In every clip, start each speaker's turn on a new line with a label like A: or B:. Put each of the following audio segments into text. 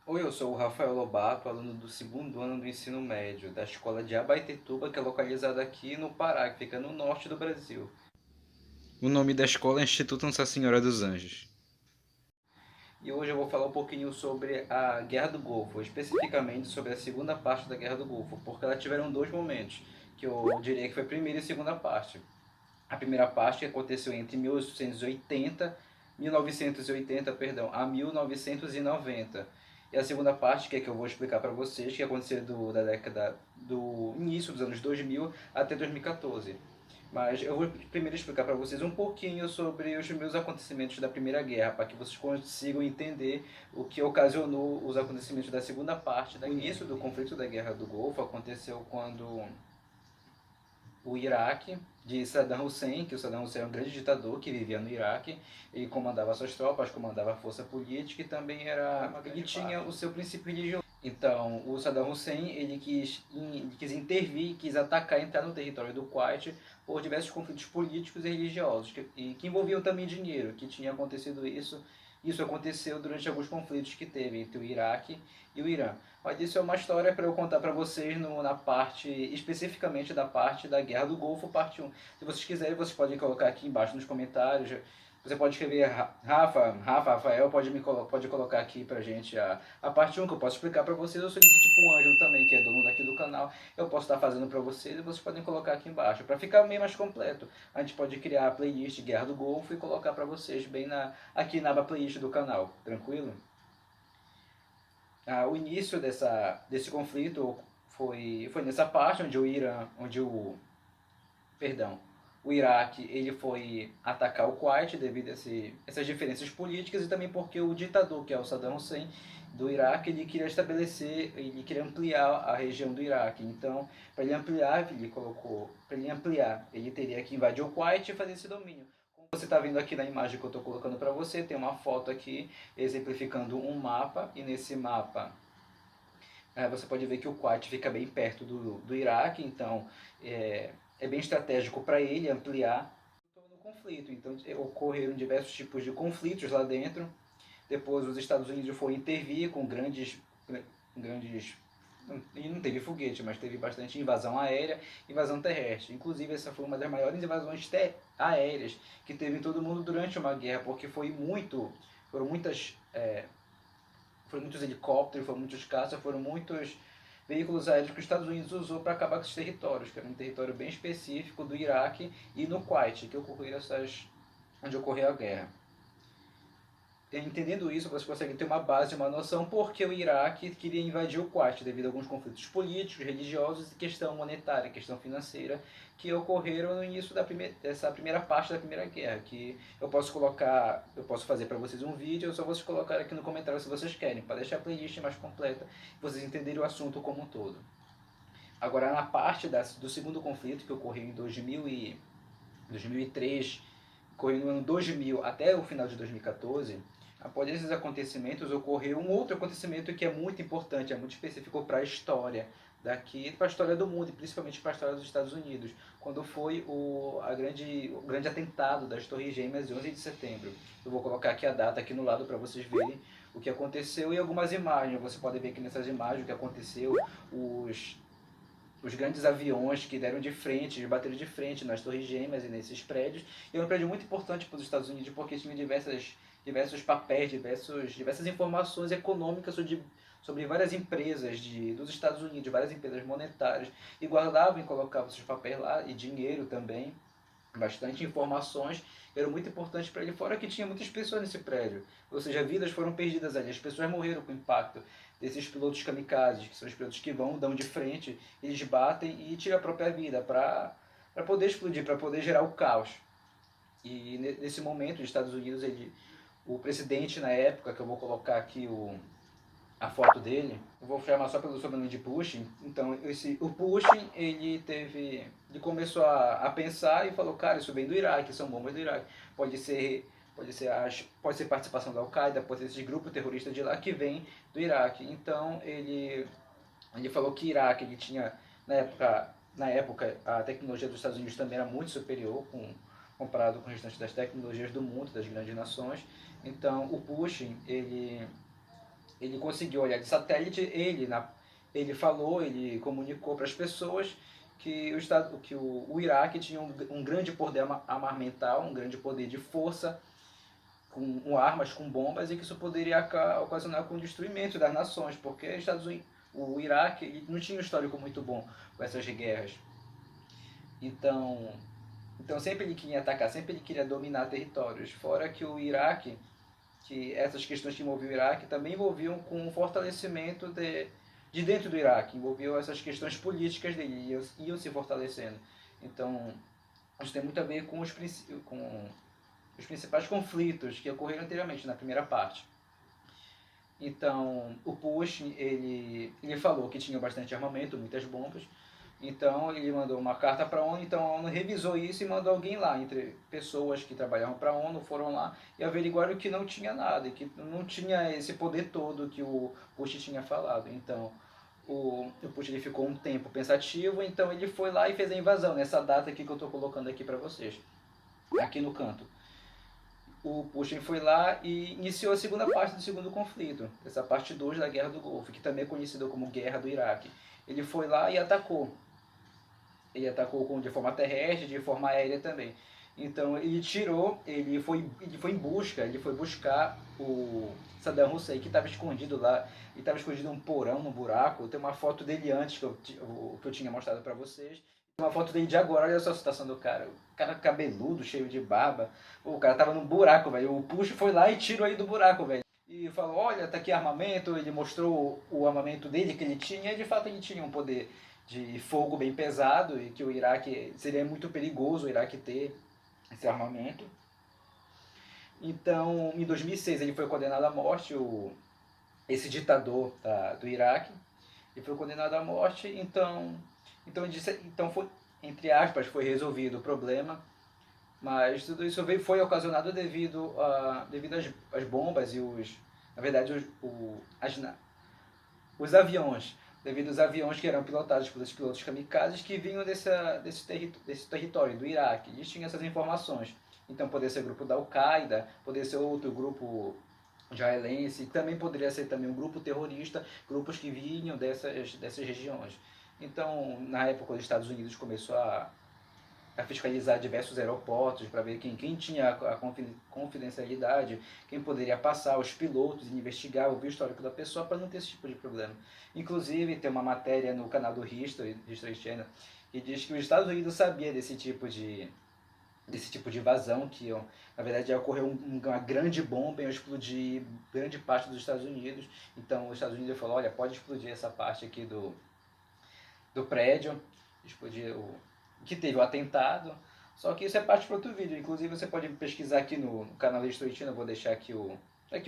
A: Oi, eu sou o Rafael Lobato, aluno do segundo ano do ensino médio, da escola de Abaetetuba, que é localizada aqui no Pará, que fica no norte do Brasil. O nome da escola é Instituto Nossa Senhora dos Anjos. E hoje eu vou falar um pouquinho sobre a Guerra do Golfo, especificamente sobre a segunda parte da Guerra do Golfo, porque ela tiveram dois momentos, que eu diria que foi a primeira e a segunda parte. A primeira parte aconteceu entre 1980, perdão, a 1990. E a segunda parte, que é que eu vou explicar para vocês, que aconteceu da década do início dos anos 2000 até 2014. Mas eu vou primeiro explicar para vocês um pouquinho sobre os meus acontecimentos da Primeira Guerra, para que vocês consigam entender o que ocasionou os acontecimentos da segunda parte. O início do conflito da Guerra do Golfo aconteceu quando o Iraque de Saddam Hussein, que o Saddam Hussein é um grande ditador que vivia no Iraque, ele comandava suas tropas, comandava a força política e também ele tinha o seu princípio religioso. Então, o Saddam Hussein ele quis intervir, quis atacar, entrar no território do Kuwait por diversos conflitos políticos e religiosos, que envolviam também dinheiro, que tinha acontecido isso. Isso aconteceu durante alguns conflitos que teve entre o Iraque e o Irã. Mas isso é uma história para eu contar para vocês na parte, especificamente da parte da Guerra do Golfo, parte um. Se vocês quiserem, vocês podem colocar aqui embaixo nos comentários. Você pode escrever Rafael, pode colocar aqui pra gente a parte um que eu posso explicar para vocês. Eu sou esse tipo um Ângelo também, que é dono daqui do canal. Eu posso estar fazendo para vocês e vocês podem colocar aqui embaixo. Para ficar bem mais completo, a gente pode criar a playlist Guerra do Golfo e colocar para vocês bem aqui na aba playlist do canal. Tranquilo? O início desse conflito foi nessa parte onde o Irã, perdão, o Iraque ele foi atacar o Kuwait devido essas diferenças políticas e também porque o ditador, que é o Saddam Hussein do Iraque, ele queria ampliar a região do Iraque. Então, para ele ampliar, ele teria que invadir o Kuwait e fazer esse domínio. Como você está vendo aqui na imagem que eu estou colocando para você, tem uma foto aqui exemplificando um mapa, e nesse mapa você pode ver que o Kuwait fica bem perto do Iraque, então é bem estratégico para ele ampliar o conflito. Então ocorreram diversos tipos de conflitos lá dentro. Depois os Estados Unidos foram intervir com grandes e não teve foguete, mas teve bastante invasão aérea, invasão terrestre. Inclusive essa foi uma das maiores invasões aéreas que teve em todo o mundo durante uma guerra, porque foram muitos helicópteros, foram muitos caças, foram muitos veículos aéreos que os Estados Unidos usou para acabar com esses territórios, que era um território bem específico do Iraque e no Kuwait, onde ocorreu a guerra. Entendendo isso, você consegue ter uma base, uma noção porque o Iraque queria invadir o Kuwait devido a alguns conflitos políticos, religiosos e questão monetária, questão financeira que ocorreram no início dessa primeira parte da Primeira Guerra, que eu posso fazer para vocês um vídeo, eu só vou colocar aqui no comentário se vocês querem, para deixar a playlist mais completa e vocês entenderem o assunto como um todo. Agora, na parte do segundo conflito, que ocorreu em 2003, ocorreu no ano 2000 até o final de 2014, após esses acontecimentos ocorreu um outro acontecimento que é muito importante, é muito específico para a história daqui, para a história do mundo e principalmente para a história dos Estados Unidos, quando foi o grande atentado das Torres Gêmeas de 11 de setembro. Eu vou colocar aqui a data aqui no lado para vocês verem o que aconteceu e algumas imagens. Você pode ver aqui nessas imagens o que aconteceu, os grandes aviões que deram de frente, bateram de frente nas Torres Gêmeas e nesses prédios. E é um prédio muito importante para os Estados Unidos porque tinha diversos papéis, diversas informações econômicas sobre várias empresas dos Estados Unidos, várias empresas monetárias, e guardavam e colocavam seus papéis lá, e dinheiro também, bastante informações, eram muito importantes para ele, fora que tinha muitas pessoas nesse prédio, ou seja, vidas foram perdidas ali, as pessoas morreram com o impacto desses pilotos kamikazes, que são os pilotos que dão de frente, eles batem e tiram a própria vida para poder explodir, para poder gerar o caos. E nesse momento, os Estados Unidos, o presidente na época, que eu vou colocar aqui a foto dele, eu vou chamar só pelo sobrenome de Putin. Então, o Putin, ele começou a pensar e falou, cara, isso vem do Iraque, são bombas do Iraque. Pode ser, pode ser participação da Al-Qaeda, pode ser esse grupo terrorista de lá que vem do Iraque. Então, ele falou que Iraque, ele tinha, na época, a tecnologia dos Estados Unidos também era muito superior comparado com o restante das tecnologias do mundo, das grandes nações. Então, o Putin, ele conseguiu olhar de satélite, ele falou, ele comunicou para as pessoas que o Iraque tinha um grande poder armamental, um grande poder de força, com armas, com bombas, e que isso poderia ocasionar com o destruimento das nações, porque o Iraque ele não tinha um histórico muito bom com essas guerras. Então sempre ele queria atacar, sempre ele queria dominar territórios, fora que o Iraque, que essas questões que envolviam o Iraque também envolviam com o fortalecimento de dentro do Iraque, envolviam essas questões políticas dele, iam se fortalecendo. Então isso tem muito a ver com os principais conflitos que ocorreram anteriormente, na primeira parte. Então, o Bush, ele falou que tinha bastante armamento, muitas bombas. Então, ele mandou uma carta para a ONU. Então, a ONU revisou isso e mandou alguém lá. Entre pessoas que trabalhavam para a ONU, foram lá e averiguaram que não tinha nada, que não tinha esse poder todo que o Bush tinha falado. Então, o Bush ele ficou um tempo pensativo. Então, ele foi lá e fez a invasão, nessa data aqui que eu estou colocando aqui para vocês, aqui no canto. O Putin foi lá e iniciou a segunda parte do segundo conflito, essa parte 2 da Guerra do Golfo, que também é conhecida como Guerra do Iraque. Ele foi lá e atacou. Ele atacou de forma terrestre, de forma aérea também. Então ele foi buscar o Saddam Hussein, que estava escondido lá. Ele estava escondido num porão, num buraco. Tem uma foto dele antes que eu tinha mostrado para vocês. Uma foto dele de agora, olha só a situação do cara. O cara cabeludo, cheio de barba. O cara tava num buraco, velho. O Bush foi lá e tirou ele do buraco, velho. E falou, olha, tá aqui armamento. Ele mostrou o armamento dele que ele tinha. E de fato ele tinha um poder de fogo bem pesado. E que o Iraque, seria muito perigoso o Iraque ter esse armamento. Então, em 2006 ele foi condenado à morte, esse ditador do Iraque. Ele foi condenado à morte, então foi, entre aspas, foi resolvido o problema, mas tudo isso foi ocasionado devido às bombas e os aviões, devido aos aviões que eram pilotados pelos pilotos kamikazes que vinham desse território do Iraque. Eles tinham essas informações, então poderia ser o grupo da Al-Qaeda, poderia ser outro grupo israelense, também poderia ser também um grupo terrorista, grupos que vinham dessas regiões. Então, na época, os Estados Unidos começou a fiscalizar diversos aeroportos para ver quem tinha a confidencialidade, quem poderia passar, os pilotos, investigar, ouvir o histórico da pessoa para não ter esse tipo de problema. Inclusive, tem uma matéria no canal do History Channel, que diz que os Estados Unidos sabia desse tipo de invasão, que na verdade ia ocorrer uma grande bomba e ia explodir grande parte dos Estados Unidos. Então, os Estados Unidos falou, olha, pode explodir essa parte aqui do prédio, que teve o atentado. Só que isso é parte para outro vídeo. Inclusive você pode pesquisar aqui no canal do History Channel. Eu vou deixar aqui o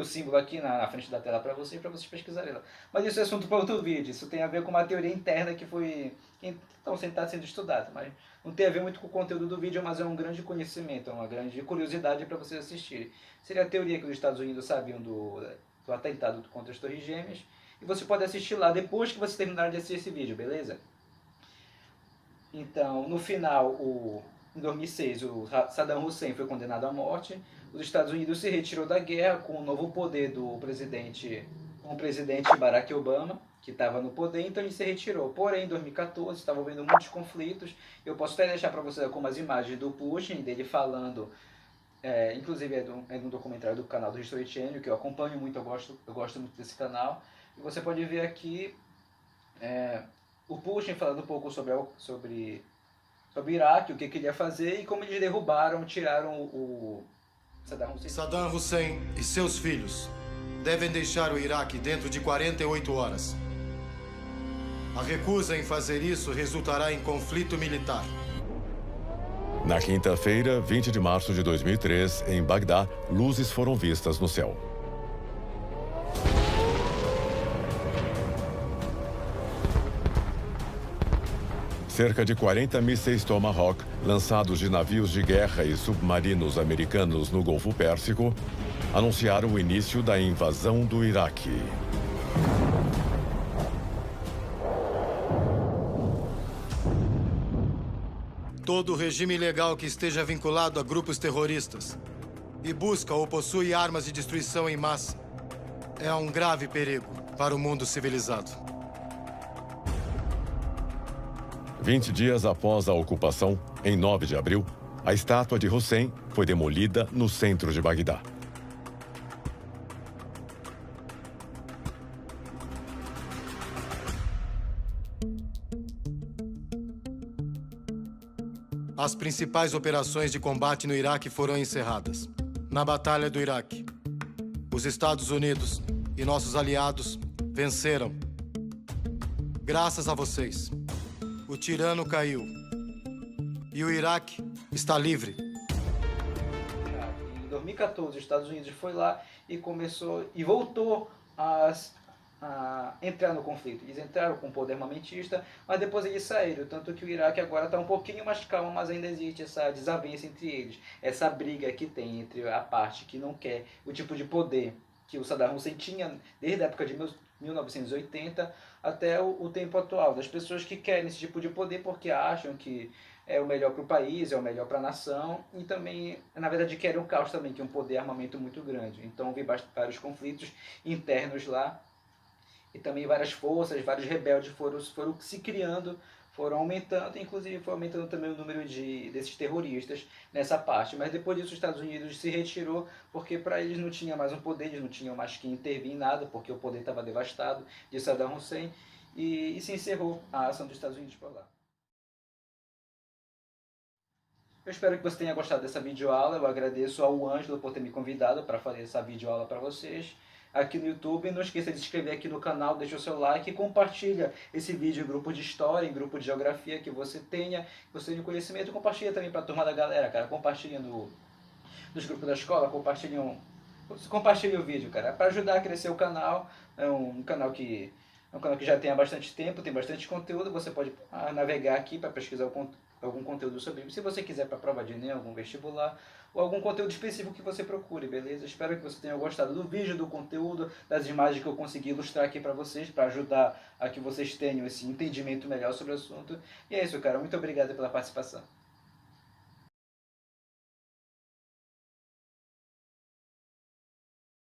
A: símbolo aqui na frente da tela para vocês pesquisarem lá. Mas isso é assunto para outro vídeo. Isso tem a ver com uma teoria interna que está sendo estudada. Mas não tem a ver muito com o conteúdo do vídeo, mas é um grande conhecimento, é uma grande curiosidade para vocês assistirem. Seria a teoria que os Estados Unidos sabiam do atentado contra as Torres Gêmeas. E você pode assistir lá depois que você terminar de assistir esse vídeo, beleza? Então, no final, em 2006, o Saddam Hussein foi condenado à morte. Os Estados Unidos se retirou da guerra com o novo poder do presidente Barack Obama, que estava no poder, então ele se retirou. Porém, em 2014, estava havendo muitos conflitos. Eu posso até deixar para vocês algumas imagens do Putin, dele falando, inclusive é de um documentário do canal do History Channel, que eu acompanho muito, eu gosto muito desse canal. E você pode ver aqui o Putin falando um pouco sobre o Iraque, o que ele ia fazer e como eles tiraram o Saddam Hussein.
B: Saddam Hussein e seus filhos devem deixar o Iraque dentro de 48 horas. A recusa em fazer isso resultará em conflito militar.
C: Na quinta-feira, 20 de março de 2003, em Bagdá, luzes foram vistas no céu. Cerca de 40 mísseis Tomahawk, lançados de navios de guerra e submarinos americanos no Golfo Pérsico, anunciaram o início da invasão do Iraque.
B: Todo regime legal que esteja vinculado a grupos terroristas e busca ou possui armas de destruição em massa é um grave perigo para o mundo civilizado.
C: 20 dias após a ocupação, em 9 de abril, a estátua de Hussein foi demolida no centro de Bagdá.
B: As principais operações de combate no Iraque foram encerradas. Na Batalha do Iraque, os Estados Unidos e nossos aliados venceram. Graças a vocês, o tirano caiu e o Iraque está livre.
A: Em 2014, os Estados Unidos foi lá e começou e voltou a entrar no conflito. Eles entraram com poder armamentista, mas depois eles saíram. Tanto que o Iraque agora está um pouquinho mais calmo, mas ainda existe essa desavença entre eles. Essa briga que tem entre a parte que não quer o tipo de poder que o Saddam Hussein tinha desde a época de 1980 até o tempo atual. Das pessoas que querem esse tipo de poder porque acham que é o melhor para o país, é o melhor para a nação, e também, na verdade, querem o caos também, que é um poder armamento muito grande. Então, vi vários conflitos internos lá, e também várias forças, vários rebeldes foram se criando, foram aumentando, inclusive foi aumentando também o número desses terroristas nessa parte. Mas depois disso os Estados Unidos se retirou, porque para eles não tinha mais um poder, eles não tinham mais que intervir em nada, porque o poder estava devastado de Saddam Hussein, e se encerrou a ação dos Estados Unidos por lá. Eu espero que você tenha gostado dessa videoaula. Eu agradeço ao Ângelo por ter me convidado para fazer essa videoaula para vocês aqui no YouTube. Não esqueça de se inscrever aqui no canal, deixa o seu like e compartilha esse vídeo em grupo de história, em grupo de geografia que você tenha conhecimento. Compartilha também para a turma da galera, cara. Compartilha nos grupos da escola, compartilhe o vídeo, cara, para ajudar a crescer o canal. É um canal que já tem há bastante tempo, tem bastante conteúdo. Você pode navegar aqui para pesquisar algum conteúdo sobre isso, se você quiser para prova de Enem, algum vestibular, ou algum conteúdo específico que você procure, beleza? Espero que você tenha gostado do vídeo, do conteúdo, das imagens que eu consegui ilustrar aqui para vocês, para ajudar a que vocês tenham esse entendimento melhor sobre o assunto. E é isso, cara. Muito obrigado pela participação.